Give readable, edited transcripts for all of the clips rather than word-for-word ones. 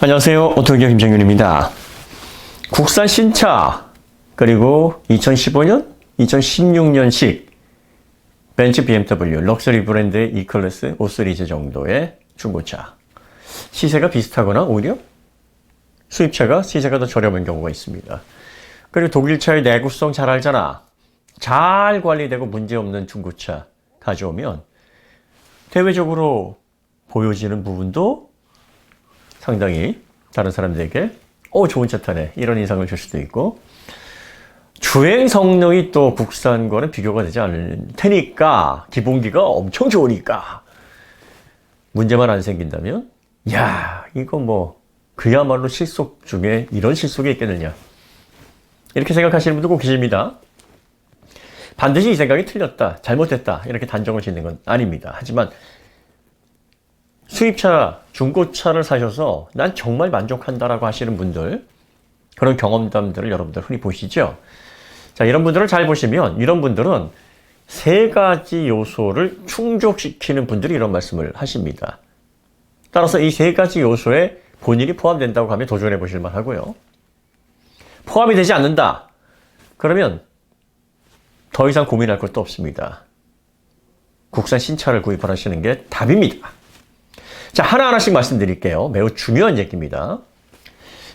안녕하세요. 오토기업 김정윤입니다. 국산 신차 그리고 2015년, 2016년식 벤츠 BMW 럭셔리 브랜드의 E클래스 5시리즈 정도의 중고차 시세가 비슷하거나 오히려 수입차가 시세가 더 저렴한 경우가 있습니다. 그리고 독일차의 내구성 잘 알잖아. 잘 관리되고 문제없는 중고차 가져오면 대외적으로 보여지는 부분도 상당히 다른 사람들에게 좋은 차 타네 이런 인상을 줄 수도 있고, 주행 성능이 또 국산과는 비교가 되지 않을 테니까, 기본기가 엄청 좋으니까 문제만 안 생긴다면 야 이거 뭐 그야말로 실속 중에 이런 실속이 있겠느냐, 이렇게 생각하시는 분도 꼭 계십니다. 반드시 이 생각이 틀렸다, 잘못됐다 이렇게 단정을 짓는 건 아닙니다. 하지만 수입차, 중고차를 사셔서 난 정말 만족한다라고 하시는 분들, 그런 경험담들을 여러분들 흔히 보시죠. 자, 이런 분들을 잘 보시면 이런 분들은 세 가지 요소를 충족시키는 분들이 이런 말씀을 하십니다. 따라서 이 세 가지 요소에 본인이 포함된다고 하면 도전해 보실 만하고요. 포함이 되지 않는다 그러면 더 이상 고민할 것도 없습니다. 국산 신차를 구입하시는 게 답입니다. 자, 하나하나씩 말씀드릴게요. 매우 중요한 얘기입니다.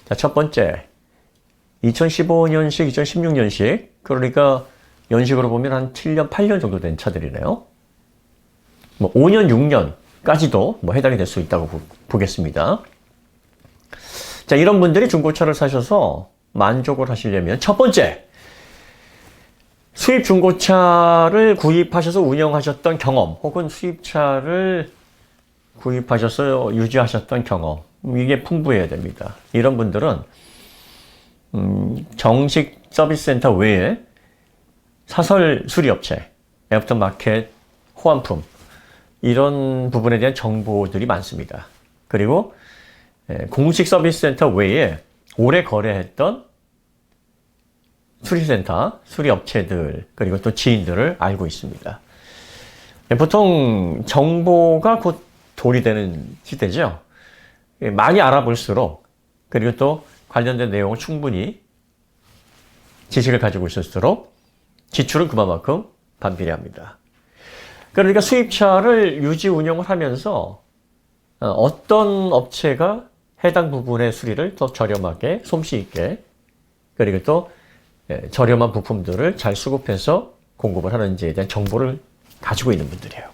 자, 첫 번째, 2015년식, 2016년식, 그러니까 연식으로 보면 한 7년, 8년 정도 된 차들이네요. 뭐 5년, 6년까지도 뭐 해당이 될 수 있다고 보겠습니다. 자, 이런 분들이 중고차를 사셔서 만족을 하시려면 첫 번째, 수입 중고차를 구입하셔서 운영하셨던 경험, 혹은 수입차를 구입하셔서 유지하셨던 경험, 이게 풍부해야 됩니다. 이런 분들은 정식 서비스 센터 외에 사설 수리업체, 애프터마켓, 호환품, 이런 부분에 대한 정보들이 많습니다. 그리고 공식 서비스 센터 외에 오래 거래했던 수리센터, 수리업체들, 그리고 또 지인들을 알고 있습니다. 보통 정보가 곧 돈이 되는 시대죠. 많이 알아볼수록, 그리고 또 관련된 내용을 충분히 지식을 가지고 있을수록 지출은 그만큼 반비례합니다. 그러니까 수입차를 유지 운영을 하면서 어떤 업체가 해당 부분의 수리를 더 저렴하게, 솜씨 있게, 그리고 또 저렴한 부품들을 잘 수급해서 공급을 하는지에 대한 정보를 가지고 있는 분들이에요.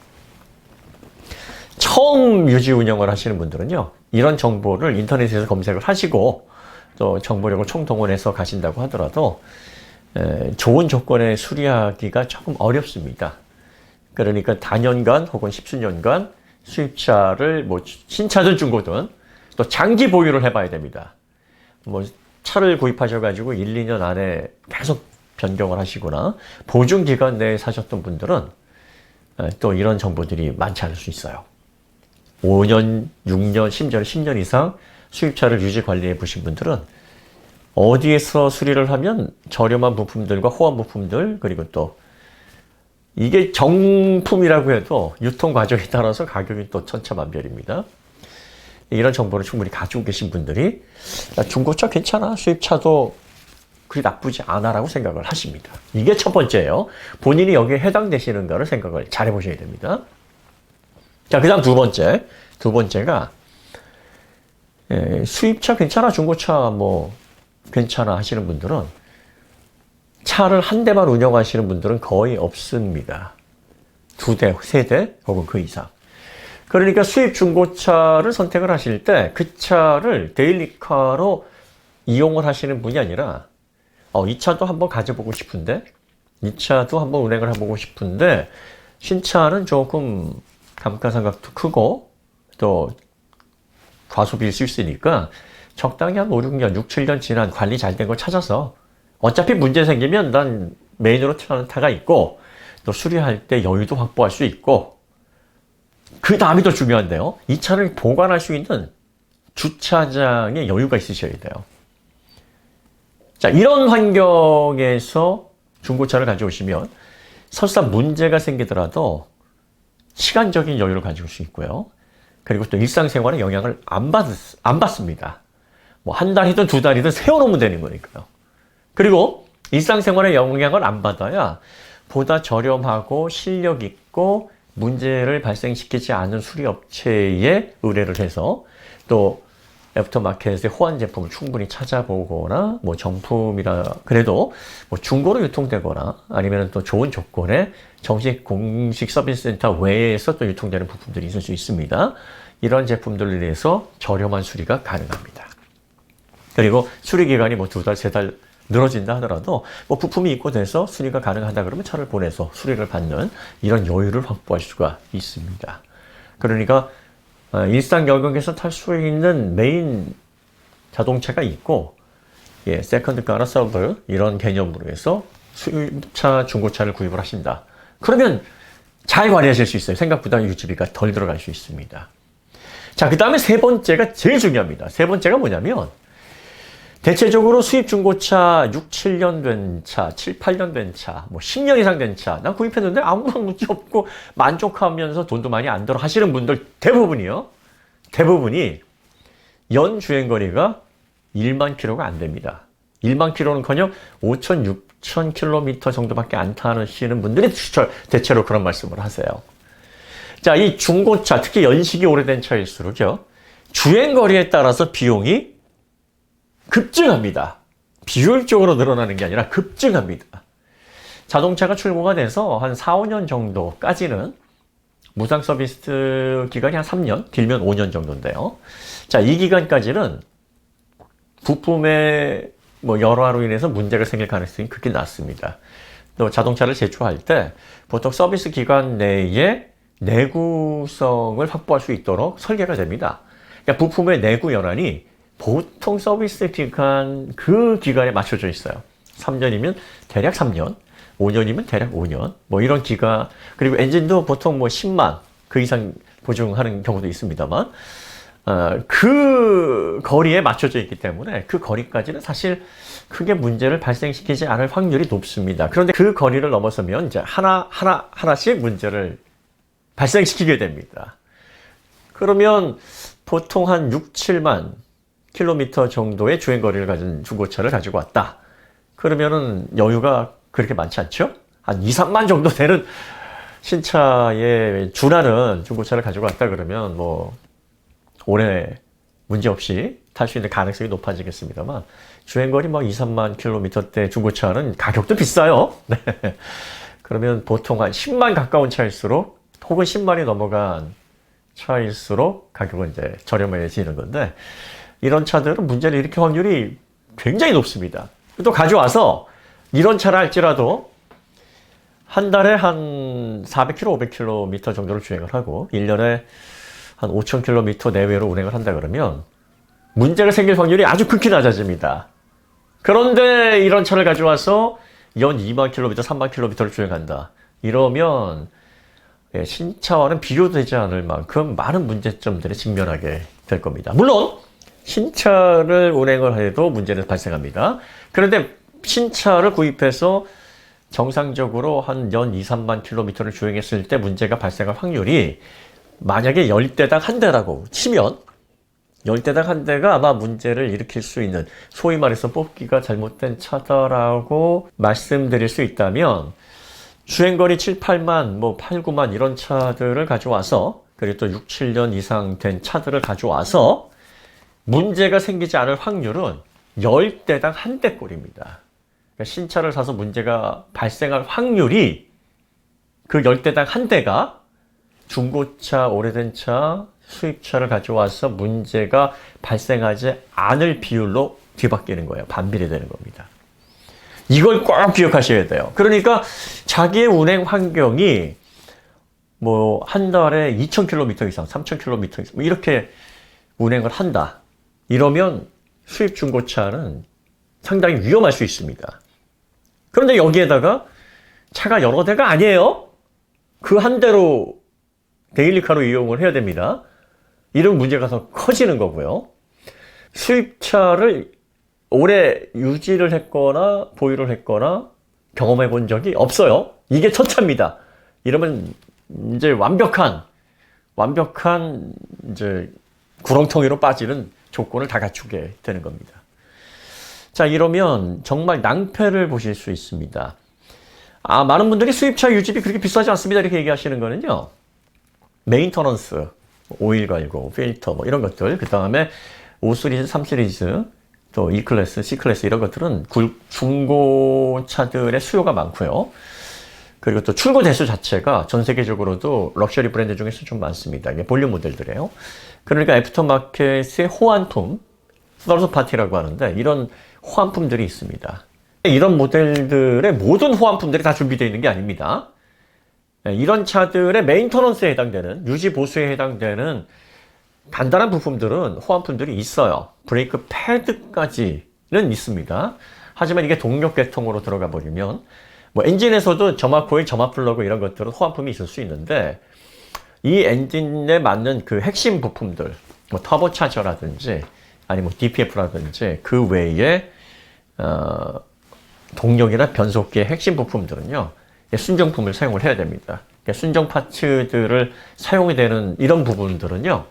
처음 유지 운영을 하시는 분들은요, 이런 정보를 인터넷에서 검색을 하시고 또 정보력을 총동원해서 가신다고 하더라도 좋은 조건에 수리하기가 조금 어렵습니다. 그러니까 다년간 혹은 십수년간 수입차를 뭐 신차든 중고든 또 장기 보유를 해봐야 됩니다. 뭐 차를 구입하셔가지고 1, 2년 안에 계속 변경을 하시거나 보증기간 내에 사셨던 분들은 또 이런 정보들이 많지 않을 수 있어요. 5년, 6년, 심지어 10년 이상 수입차를 유지 관리해 보신 분들은 어디에서 수리를 하면 저렴한 부품들과 호환 부품들, 그리고 또 이게 정품이라고 해도 유통 과정에 따라서 가격이 또 천차만별입니다. 이런 정보를 충분히 가지고 계신 분들이 중고차 괜찮아, 수입차도 그리 나쁘지 않아라고 생각을 하십니다. 이게 첫 번째예요. 본인이 여기에 해당되시는가를 생각을 잘 해보셔야 됩니다. 자, 그 다음 두 번째가 수입차 괜찮아, 중고차 뭐 괜찮아 하시는 분들은 차를 한 대만 운영하시는 분들은 거의 없습니다. 2대, 3대 혹은 그 이상. 그러니까 수입 중고차를 선택을 하실 때 그 차를 데일리카로 이용을 하시는 분이 아니라 이 차도 한번 가져보고 싶은데, 이 차도 한번 운행을 해보고 싶은데, 신차는 조금 감가상각도 크고 또 과소비일 수 있으니까 적당히 한 5, 6년, 6, 7년 지난 관리 잘 된 걸 찾아서, 어차피 문제 생기면 난 메인으로 트는 차가 있고 또 수리할 때 여유도 확보할 수 있고, 그 다음이 더 중요한데요, 이 차를 보관할 수 있는 주차장에 여유가 있으셔야 돼요. 자, 이런 환경에서 중고차를 가져오시면 설사 문제가 생기더라도 시간적인 여유를 가질 수 있고요. 그리고 또 일상생활에 영향을 안 받습니다. 뭐 한 달이든 두 달이든 세워놓으면 되는 거니까요. 그리고 일상생활에 영향을 안 받아야 보다 저렴하고 실력 있고 문제를 발생시키지 않은 수리업체에 의뢰를 해서 또 애프터마켓의 호환 제품을 충분히 찾아보거나 뭐 정품이라 그래도 뭐 중고로 유통되거나 아니면 또 좋은 조건의 정식 공식 서비스 센터 외에서 또 유통되는 부품들이 있을 수 있습니다. 이런 제품들을 위해서 저렴한 수리가 가능합니다. 그리고 수리 기간이 뭐 두 달, 세 달 늘어진다 하더라도 뭐 부품이 입고돼서 수리가 가능하다 그러면 차를 보내서 수리를 받는 이런 여유를 확보할 수가 있습니다. 그러니까 일상 영역에서 탈 수 있는 메인 자동차가 있고, 예, 세컨드카나 서브 이런 개념으로 해서 수입차, 중고차를 구입을 하신다. 그러면 잘 관리하실 수 있어요. 생각보다 유지비가 덜 들어갈 수 있습니다. 자, 그 다음에 세 번째가 제일 중요합니다. 세 번째가 뭐냐면 대체적으로 수입 중고차 6, 7년 된 차, 7, 8년 된 차, 뭐 10년 이상 된 차, 난 구입했는데 아무런 문제 없고 만족하면서 돈도 많이 안 들어 하시는 분들 대부분이 연 주행거리가 1만 킬로가 안 됩니다. 1만 킬로는커녕 5천, 6천 킬로미터 정도밖에 안 타시는 분들이 대체로 그런 말씀을 하세요. 자, 이 중고차, 특히 연식이 오래된 차일수록요, 주행거리에 따라서 비용이 급증합니다. 비율적으로 늘어나는 게 아니라 급증합니다. 자동차가 출고가 돼서 한 4, 5년 정도까지는 무상 서비스 기간이 한 3년, 길면 5년 정도인데요. 자, 이 기간까지는 부품의 뭐 열화로 인해서 문제가 생길 가능성이 극히 낮습니다. 또 자동차를 제조할 때 보통 서비스 기간 내에 내구성을 확보할 수 있도록 설계가 됩니다. 그러니까 부품의 내구 연한이 보통 서비스 기간, 그 기간에 맞춰져 있어요. 3년이면 대략 3년, 5년이면 대략 5년, 뭐 이런 기간, 그리고 엔진도 보통 뭐 10만, 그 이상 보증하는 경우도 있습니다만, 그 거리에 맞춰져 있기 때문에 그 거리까지는 사실 크게 문제를 발생시키지 않을 확률이 높습니다. 그런데 그 거리를 넘어서면 이제 하나씩 문제를 발생시키게 됩니다. 그러면 보통 한 6, 7만 킬로미터 정도의 주행거리를 가진 중고차를 가지고 왔다. 그러면은 여유가 그렇게 많지 않죠? 한 2, 3만 정도 되는 신차에 준하는 중고차를 가지고 왔다 그러면 뭐 오래 문제없이 탈 수 있는 가능성이 높아지겠습니다만 주행거리 뭐 2, 3만 킬로미터대 중고차는 가격도 비싸요. 네. 그러면 보통 한 10만 가까운 차일수록 혹은 10만이 넘어간 차일수록 가격은 이제 저렴해지는 건데 이런 차들은 문제를 일으킬 확률이 굉장히 높습니다. 또 가져와서 이런 차를 할지라도 한 달에 한 400km, 500km 정도를 주행을 하고 1년에 한 5,000km 내외로 운행을 한다 그러면 문제가 생길 확률이 아주 극히 낮아집니다. 그런데 이런 차를 가져와서 연 2만 km, 3만 km를 주행한다. 이러면 신차와는 비교되지 않을 만큼 많은 문제점들에 직면하게 될 겁니다. 물론 신차를 운행을 해도 문제는 발생합니다. 그런데 신차를 구입해서 정상적으로 한 연 2, 3만 킬로미터를 주행했을 때 문제가 발생할 확률이 만약에 10대당 한 대라고 치면 10대당 한 대가 아마 문제를 일으킬 수 있는 소위 말해서 뽑기가 잘못된 차다라고 말씀드릴 수 있다면 주행거리 7, 8만, 뭐 8, 9만 이런 차들을 가져와서 그리고 또 6, 7년 이상 된 차들을 가져와서 문제가 생기지 않을 확률은 10대당 한 대꼴입니다. 그러니까 신차를 사서 문제가 발생할 확률이 그 10대당 한 대가 중고차, 오래된 차, 수입차를 가져와서 문제가 발생하지 않을 비율로 뒤바뀌는 거예요. 반비례 되는 겁니다. 이걸 꼭 기억하셔야 돼요. 그러니까 자기의 운행 환경이 뭐 한 달에 2,000km 이상, 3,000km 이상 이렇게 운행을 한다. 이러면 수입 중고차는 상당히 위험할 수 있습니다. 그런데 여기에다가 차가 여러 대가 아니에요. 그 한 대로 데일리카로 이용을 해야 됩니다. 이런 문제가 더 커지는 거고요. 수입차를 오래 유지를 했거나 보유를 했거나 경험해 본 적이 없어요. 이게 첫 차입니다. 이러면 이제 완벽한 이제 구렁텅이로 빠지는 조건을 다 갖추게 되는 겁니다. 자, 이러면 정말 낭패를 보실 수 있습니다. 많은 분들이 수입차 유지비 그렇게 비싸지 않습니다. 이렇게 얘기하시는 거는요. 메인터넌스, 오일 갈고, 필터 뭐 이런 것들, 그 다음에 5시리즈, 3시리즈, 또 E클래스, C클래스 이런 것들은 중고차들의 수요가 많고요. 그리고 또 출고 대수 자체가 전 세계적으로도 럭셔리 브랜드 중에서 좀 많습니다. 이게 볼륨 모델들이에요. 그러니까 애프터마켓의 호환품, 서드 파티라고 하는데 이런 호환품들이 있습니다. 이런 모델들의 모든 호환품들이 다 준비되어 있는 게 아닙니다. 이런 차들의 메인터넌스에 해당되는, 유지 보수에 해당되는 간단한 부품들은 호환품들이 있어요. 브레이크 패드까지는 있습니다. 하지만 이게 동력 계통으로 들어가 버리면 뭐 엔진에서도 점화 코일, 점화 플러그 이런 것들은 호환품이 있을 수 있는데 이 엔진에 맞는 그 핵심 부품들, 뭐 터보 차저라든지 아니면 뭐 DPF라든지 그 외에 동력이나 변속기의 핵심 부품들은요 순정품을 사용을 해야 됩니다. 순정 파츠들을 사용이 되는 이런 부분들은요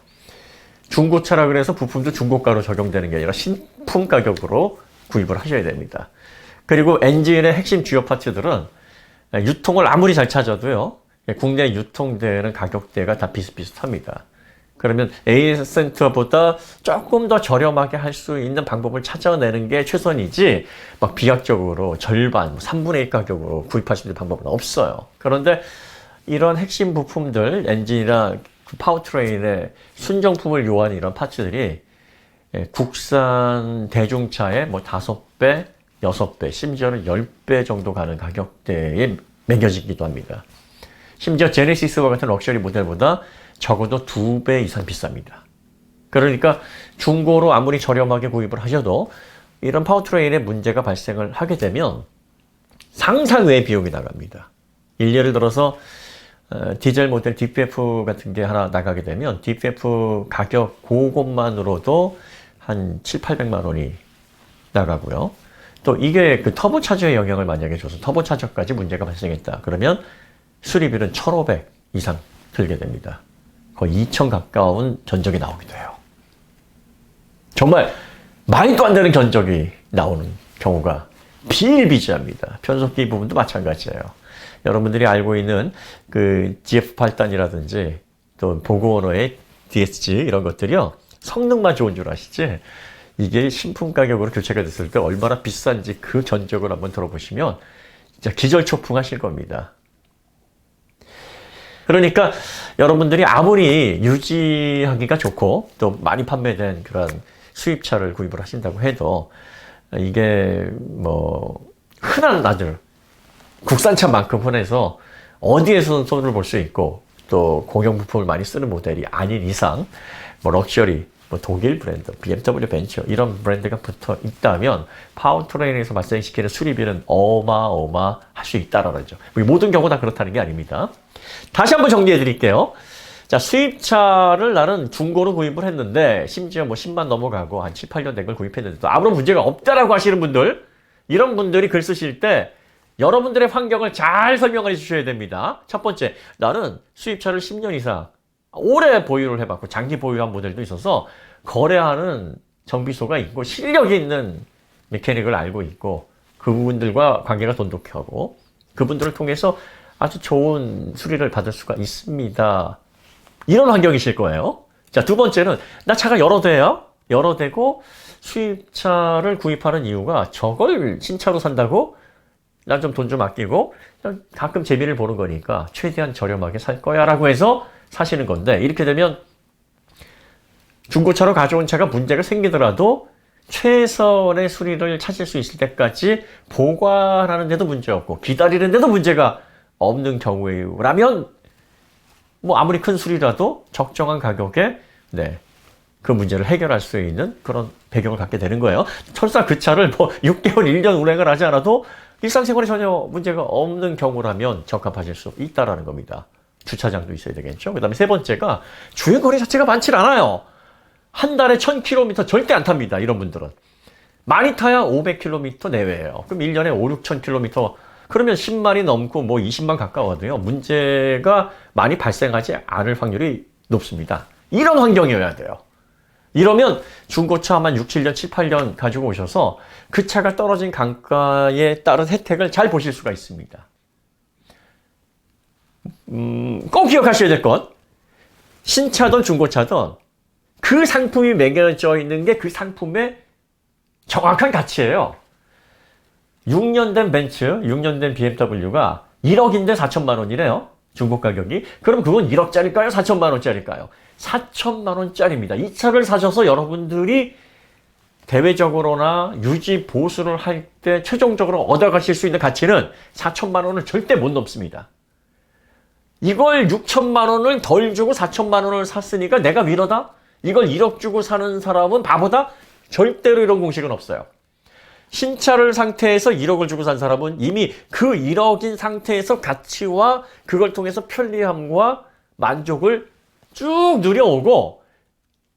중고차라 그래서 부품도 중고가로 적용되는 게 아니라 신품 가격으로 구입을 하셔야 됩니다. 그리고 엔진의 핵심 주요 파츠들은 유통을 아무리 잘 찾아도요 국내 유통되는 가격대가 다 비슷비슷합니다. 그러면 A센터보다 조금 더 저렴하게 할 수 있는 방법을 찾아내는 게 최선이지 막 비약적으로 절반, 3분의 1 가격으로 구입할 수 있는 방법은 없어요. 그런데 이런 핵심 부품들, 엔진이나 파워트레인의 순정품을 요하는 이런 파츠들이 국산 대중차의 뭐 5배, 6배, 심지어는 10배 정도 가는 가격대에 매겨지기도 합니다. 심지어 제네시스와 같은 럭셔리 모델보다 적어도 2배 이상 비쌉니다. 그러니까 중고로 아무리 저렴하게 구입을 하셔도 이런 파워트레인에 문제가 발생을 하게 되면 상상 외의 비용이 나갑니다. 예를 들어서 디젤 모델 DPF 같은 게 하나 나가게 되면 DPF 가격 그것만으로도 한 7, 800만 원이 나가고요. 또 이게 그 터보 차저에 영향을 만약에 줘서 터보 차저까지 문제가 발생했다. 그러면 수리비는 1,500 이상 들게 됩니다. 거의 2,000 가까운 견적이 나오기도 해요. 정말 말도 안 되는 견적이 나오는 경우가 비일비재합니다. 변속기 부분도 마찬가지예요. 여러분들이 알고 있는 그 GF8단이라든지 또 보그워너의 DSG 이런 것들이요. 성능만 좋은 줄 아시지? 이게 신품 가격으로 교체가 됐을 때 얼마나 비싼지 그 견적을 한번 들어보시면 진짜 기절초풍하실 겁니다. 그러니까 여러분들이 아무리 유지하기가 좋고 또 많이 판매된 그런 수입차를 구입을 하신다고 해도 이게 뭐 흔한 아들 국산차만큼 흔해서 어디에서는 손을 볼 수 있고 또 공용 부품을 많이 쓰는 모델이 아닌 이상 뭐 럭셔리, 뭐 독일 브랜드, BMW, 벤츠 이런 브랜드가 붙어 있다면 파워트레인에서 발생시키는 수리비는 어마어마할 수 있다라는 거죠. 모든 경우 다 그렇다는 게 아닙니다. 다시 한번 정리해 드릴게요. 자, 수입차를 나는 중고로 구입을 했는데 심지어 뭐 10만 넘어가고 한 7, 8년 된 걸 구입했는데도 아무런 문제가 없다라고 하시는 분들, 이런 분들이 글 쓰실 때 여러분들의 환경을 잘 설명해 주셔야 됩니다. 첫 번째, 나는 수입차를 10년 이상 오래 보유를 해봤고 장기 보유한 모델도 있어서 거래하는 정비소가 있고 실력이 있는 메케닉을 알고 있고 그분들과 관계가 돈독하고 그분들을 통해서 아주 좋은 수리를 받을 수가 있습니다. 이런 환경이실 거예요. 자, 두 번째는 나 차가 여러 대야? 여러 대고 수입차를 구입하는 이유가 저걸 신차로 산다고? 난 좀 돈 좀 아끼고 가끔 재미를 보는 거니까 최대한 저렴하게 살 거야 라고 해서 사시는 건데 이렇게 되면 중고차로 가져온 차가 문제가 생기더라도 최선의 수리를 찾을 수 있을 때까지 보관하는 데도 문제 없고 기다리는 데도 문제가 없는 경우라면 뭐 아무리 큰 수리라도 적정한 가격에 그 문제를 해결할 수 있는 그런 배경을 갖게 되는 거예요. 설사 그 차를 뭐 6개월, 1년 운행을 하지 않아도 일상생활에 전혀 문제가 없는 경우라면 적합하실 수 있다는 겁니다. 주차장도 있어야 되겠죠. 그 다음에 세 번째가 주행거리 자체가 많지 않아요. 한 달에 1000km 절대 안 탑니다. 이런 분들은. 많이 타야 500km 내외예요. 그럼 1년에 5, 6000km 그러면 10만이 넘고 뭐 20만 가까워도요. 문제가 많이 발생하지 않을 확률이 높습니다. 이런 환경이어야 돼요. 이러면 중고차 한 6, 7년, 7, 8년 가지고 오셔서 그 차가 떨어진 단가에 따른 혜택을 잘 보실 수가 있습니다. 꼭 기억하셔야 될 것. 신차든 중고차든 그 상품이 매겨져 있는 게 그 상품의 정확한 가치예요. 6년 된 벤츠, 6년 된 BMW가 1억인데 4천만 원이래요. 중고 가격이. 그럼 그건 1억짜리일까요? 4천만 원짜리일까요? 4천만 원짜리입니다. 이 차를 사셔서 여러분들이 대외적으로나 유지 보수를 할 때 최종적으로 얻어가실 수 있는 가치는 4천만 원을 절대 못 넘습니다. 이걸 6천만 원을 덜 주고 4천만 원을 샀으니까 내가 위너다? 이걸 1억 주고 사는 사람은 바보다? 절대로 이런 공식은 없어요. 신차를 상태에서 1억을 주고 산 사람은 이미 그 1억인 상태에서 가치와 그걸 통해서 편리함과 만족을 쭉 누려오고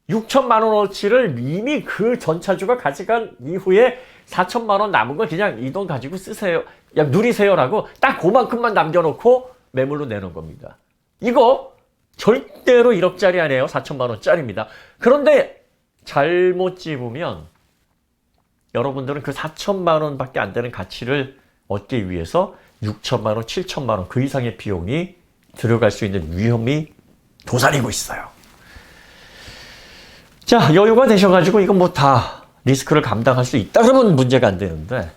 6천만 원어치를 이미 그 전차주가 가져간 이후에 4천만 원 남은 걸 그냥 이 돈 가지고 쓰세요. 그냥 누리세요라고 딱 그만큼만 남겨놓고 매물로 내놓은 겁니다. 이거 절대로 1억짜리 아니에요. 4천만 원짜리입니다. 그런데 잘못 집으면 여러분들은 그 4천만 원밖에 안 되는 가치를 얻기 위해서 6천만 원, 7천만 원 그 이상의 비용이 들어갈 수 있는 위험이 도사리고 있어요. 자, 여유가 되셔가지고 이거 뭐 다 리스크를 감당할 수 있다 그러면 문제가 안 되는데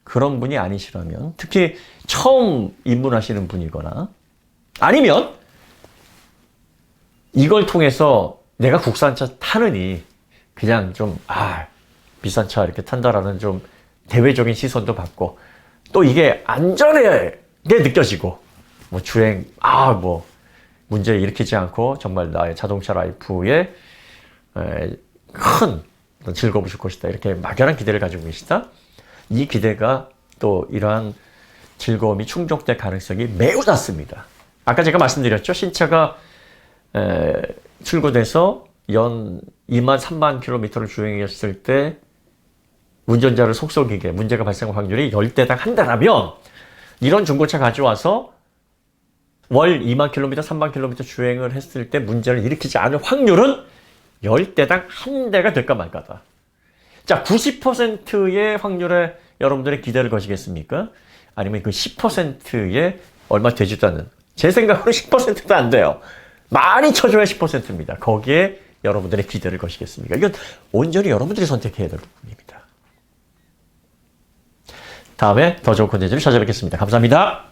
그런 분이 아니시라면 특히 처음 입문하시는 분이거나 아니면 이걸 통해서 내가 국산차 타느니 그냥 좀 비싼 차 이렇게 탄다라는 좀 대외적인 시선도 받고 또 이게 안전하게 느껴지고 뭐 주행 뭐 문제 일으키지 않고 정말 나의 자동차 라이프에 큰 즐거움을 줄 것이다 이렇게 막연한 기대를 가지고 계시다. 이 기대가 또 이러한 즐거움이 충족될 가능성이 매우 낮습니다. 아까 제가 말씀드렸죠. 신차가 출고돼서 연 2만 3만 킬로미터를 주행했을 때 운전자를 속속이게 문제가 발생할 확률이 10대당 한 대라면 이런 중고차 가져와서 월 2만 킬로미터, 3만 킬로미터 주행을 했을 때 문제를 일으키지 않을 확률은 10대당 한 대가 될까 말까다. 자, 90%의 확률에 여러분들의 기대를 거시겠습니까? 아니면 그 10%에 얼마 되지도 않는, 제 생각으로 10%도 안 돼요. 많이 쳐줘야 10%입니다. 거기에 여러분들의 기대를 거시겠습니까? 이건 온전히 여러분들이 선택해야 될 부분입니다. 다음에 더 좋은 콘텐츠를 찾아뵙겠습니다. 감사합니다.